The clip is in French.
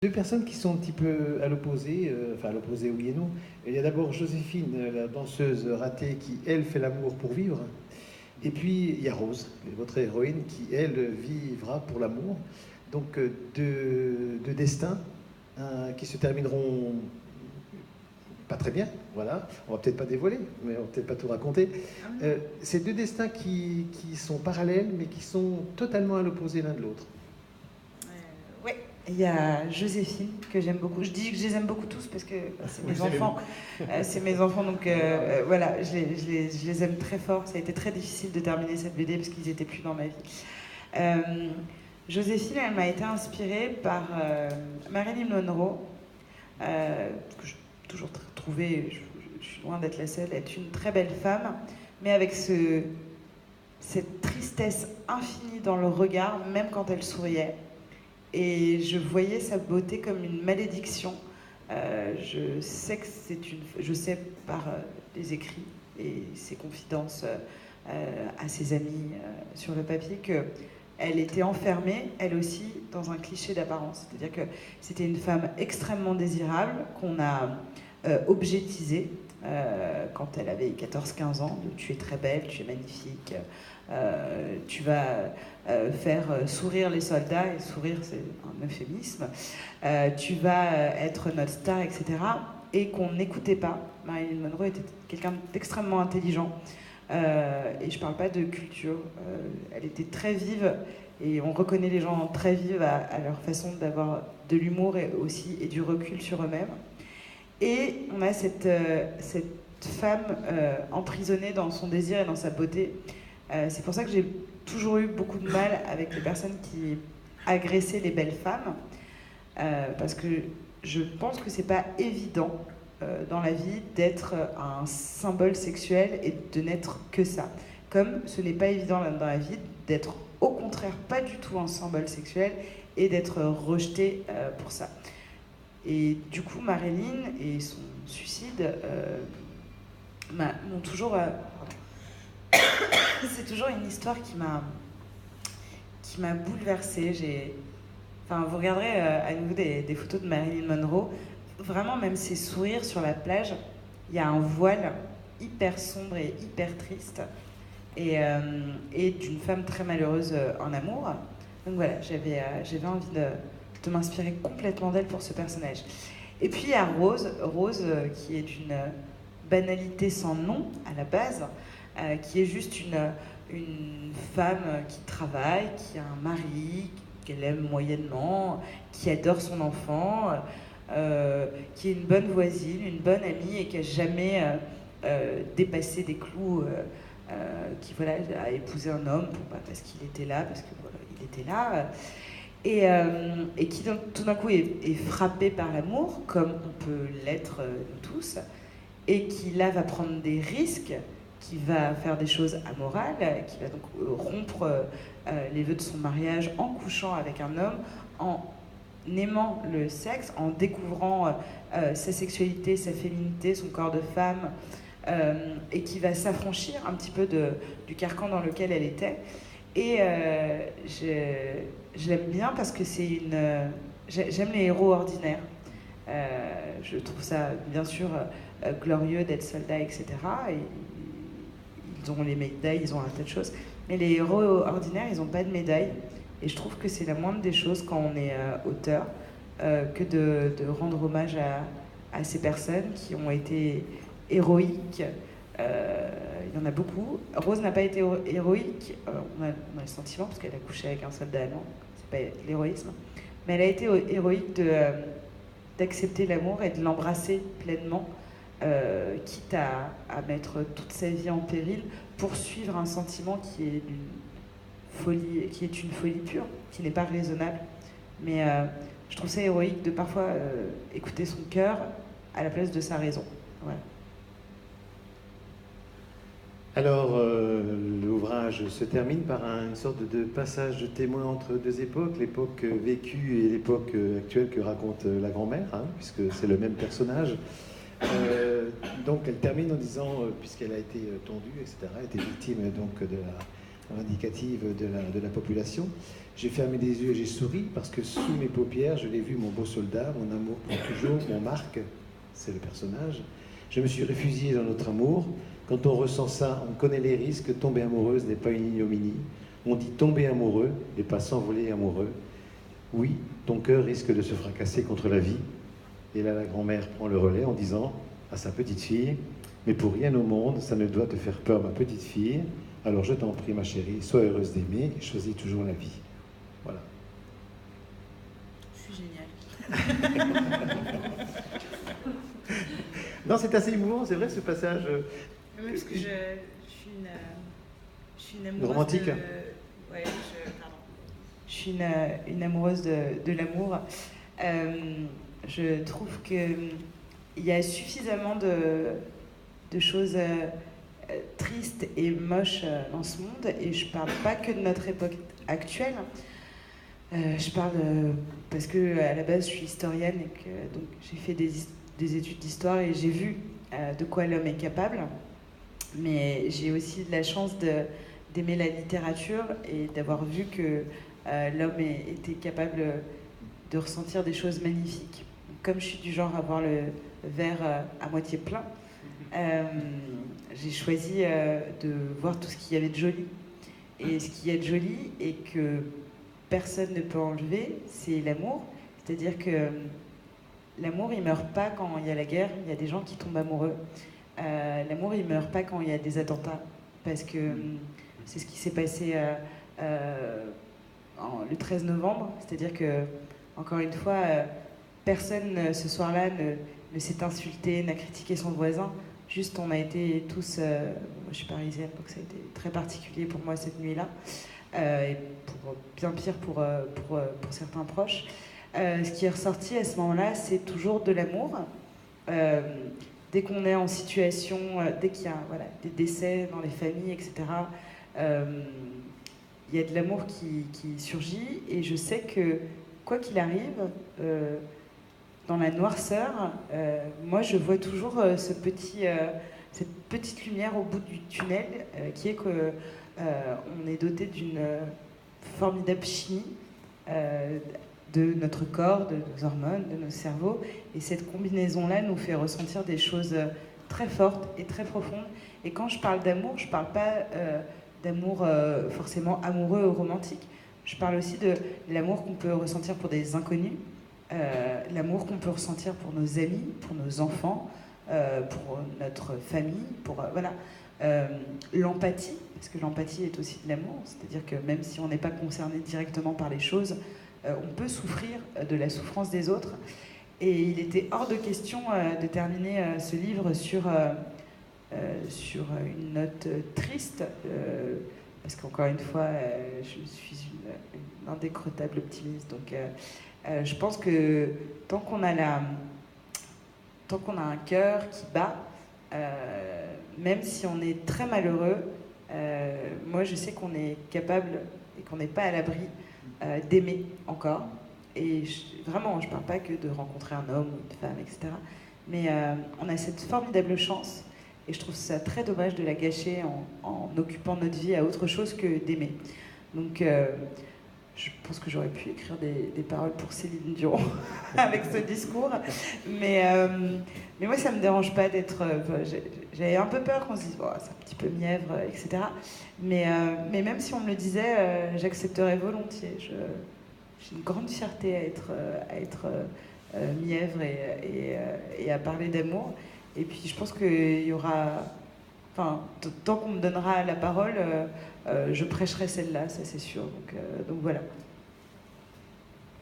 deux personnes qui sont un petit peu à l'opposé, enfin à l'opposé oui et non. Il y a d'abord Joséphine, la danseuse ratée, qui elle fait l'amour pour vivre. Et puis il y a Rose, votre héroïne, qui elle vivra pour l'amour. Donc deux destins qui se termineront pas très bien, voilà. On va peut-être pas dévoiler, mais on va peut-être pas tout raconter. C'est deux destins qui sont parallèles, mais qui sont totalement à l'opposé l'un de l'autre. Oui, il y a Joséphine que j'aime beaucoup. Je dis que je les aime beaucoup tous parce que c'est mes enfants. C'est mes enfants, donc voilà, je les aime très fort. Ça a été très difficile de terminer cette BD parce qu'ils étaient plus dans ma vie. Joséphine, elle m'a été inspirée par Marilyn Monroe, que j'ai toujours trouvé, je suis loin d'être la seule, être une très belle femme, mais avec cette tristesse infinie dans le regard, même quand elle souriait. Et je voyais sa beauté comme une malédiction. Je sais que je sais par les écrits et ses confidences à ses amis sur le papier qu'elle était enfermée, elle aussi, dans un cliché d'apparence. C'est-à-dire que c'était une femme extrêmement désirable qu'on a objetisée quand elle avait 14-15 ans. Tu es très belle, tu es magnifique, tu vas faire sourire les soldats, et sourire c'est un euphémisme, tu vas être notre star, etc. Et qu'on n'écoutait pas. Marilyn Monroe était quelqu'un d'extrêmement intelligent, et je parle pas de culture, elle était très vive, et on reconnaît les gens très vifs à leur façon d'avoir de l'humour et du recul sur eux-mêmes. Et on a cette femme emprisonnée dans son désir et dans sa beauté. C'est pour ça que j'ai toujours eu beaucoup de mal avec les personnes qui agressaient les belles femmes, parce que je pense que c'est pas évident dans la vie d'être un symbole sexuel et de n'être que ça. Comme ce n'est pas évident dans la vie d'être au contraire pas du tout un symbole sexuel et d'être rejeté pour ça. Et du coup, Marilyn et son suicide m'ont toujours... c'est toujours une histoire qui m'a bouleversée. Enfin, vous regarderez à nouveau des photos de Marilyn Monroe. Vraiment, même ses sourires sur la plage, il y a un voile hyper sombre et hyper triste. Et d'une femme très malheureuse en amour. Donc voilà, j'avais envie de m'inspirer complètement d'elle pour ce personnage. Et puis il y a Rose, qui est d'une banalité sans nom à la base, qui est juste une femme qui travaille, qui a un mari qu'elle aime moyennement, qui adore son enfant, qui est une bonne voisine, une bonne amie et qui n'a jamais dépassé des clous, qui voilà, a épousé un homme parce qu'il était là, parce que voilà, il était là. Et qui tout d'un coup est frappé par l'amour, comme on peut l'être nous tous, et qui là va prendre des risques, qui va faire des choses amorales, qui va donc rompre les vœux de son mariage en couchant avec un homme, en aimant le sexe, en découvrant sa sexualité, sa féminité, son corps de femme, et qui va s'affranchir un petit peu du carcan dans lequel elle était. Et je l'aime bien parce que c'est une... J'aime les héros ordinaires. Je trouve ça, bien sûr, glorieux d'être soldat, etc. Et ils ont les médailles, ils ont un tas de choses. Mais les héros ordinaires, ils n'ont pas de médaille. Et je trouve que c'est la moindre des choses quand on est auteur, que de rendre hommage à ces personnes qui ont été héroïques. Il y en a beaucoup. Rose n'a pas été héroïque, on a le sentiment, parce qu'elle a couché avec un soldat allemand, c'est pas l'héroïsme, mais elle a été héroïque d'accepter l'amour et de l'embrasser pleinement, quitte à mettre toute sa vie en péril pour suivre un sentiment qui est une folie pure, qui n'est pas raisonnable. Mais je trouve ça héroïque de parfois écouter son cœur à la place de sa raison. Voilà. Alors, l'ouvrage se termine par une sorte de passage de témoin entre deux époques, l'époque vécue et l'époque actuelle que raconte la grand-mère, puisque c'est le même personnage. Donc, elle termine en disant, puisqu'elle a été tondue, etc., a été victime donc, indicative de la population. J'ai fermé les yeux et j'ai souri parce que sous mes paupières, je l'ai vu, mon beau soldat, mon amour pour toujours, mon Marc, c'est le personnage. Je me suis réfugié dans notre amour. Quand on ressent ça, on connaît les risques. Tomber amoureuse n'est pas une ignominie. On dit tomber amoureux n'est pas s'envoler amoureux. Oui, ton cœur risque de se fracasser contre la vie. Et là, la grand-mère prend le relais en disant à sa petite fille, mais pour rien au monde, ça ne doit te faire peur, ma petite fille. Alors je t'en prie, ma chérie, sois heureuse d'aimer et choisis toujours la vie. Voilà. Je suis géniale. Non, c'est assez émouvant, c'est vrai, ce passage. Oui, parce que je suis une amoureuse romantique. Ouais, pardon. Je suis une amoureuse de l'amour. Je trouve qu'il y a suffisamment de choses tristes et moches dans ce monde, et je parle pas que de notre époque actuelle. Je parle parce que à la base je suis historienne et que donc j'ai fait des études d'histoire et j'ai vu de quoi l'homme est capable, mais j'ai aussi de la chance d'aimer la littérature et d'avoir vu que l'homme était capable de ressentir des choses magnifiques. Comme je suis du genre à voir le verre à moitié plein, j'ai choisi de voir tout ce qu'il y avait de joli. Et ce qu'il y a de joli et que personne ne peut enlever, c'est l'amour. C'est-à-dire que l'amour, il meurt pas quand il y a la guerre, il y a des gens qui tombent amoureux. L'amour, il meurt pas quand il y a des attentats, parce que c'est ce qui s'est passé le 13 novembre. C'est-à-dire que, encore une fois, personne ce soir-là ne s'est insulté, n'a critiqué son voisin. Juste, on a été tous... moi, je suis parisienne, donc ça a été très particulier pour moi cette nuit-là. Et bien pire pour certains proches. Ce qui est ressorti à ce moment-là, c'est toujours de l'amour. Dès qu'on est en situation, dès qu'il y a des décès dans les familles, etc., il y a de l'amour qui surgit. Et je sais que, quoi qu'il arrive, dans la noirceur, moi je vois toujours cette petite lumière au bout du tunnel, qui est que on est doté d'une formidable chimie de notre corps, de nos hormones, de nos cerveaux, et cette combinaison-là nous fait ressentir des choses très fortes et très profondes. Et quand je parle d'amour, je ne parle pas d'amour forcément amoureux ou romantique, je parle aussi de l'amour qu'on peut ressentir pour des inconnus, l'amour qu'on peut ressentir pour nos amis, pour nos enfants, pour notre famille, pour l'empathie, parce que l'empathie est aussi de l'amour, c'est-à-dire que même si on n'est pas concerné directement par les choses, on peut souffrir de la souffrance des autres. Et il était hors de question de terminer ce livre sur une note triste, parce qu'encore une fois, je suis une indécrottable optimiste, donc je pense que tant qu'on a un cœur qui bat, même si on est très malheureux, moi je sais qu'on est capable et qu'on n'est pas à l'abri d'aimer encore. Et vraiment, je ne parle pas que de rencontrer un homme ou une femme, etc. Mais on a cette formidable chance, et je trouve ça très dommage de la gâcher en occupant notre vie à autre chose que d'aimer. Donc je pense que j'aurais pu écrire des paroles pour Céline Dion avec ce discours. Mais moi, ça ne me dérange pas d'être... j'avais un peu peur qu'on se dise, oh, c'est un petit peu mièvre, etc. Mais même si on me le disait, j'accepterais volontiers. J'ai une grande fierté à être mièvre et à parler d'amour. Et puis je pense qu'il y aura... Enfin, tant qu'on me donnera la parole, je prêcherai celle-là, ça c'est sûr. Donc voilà.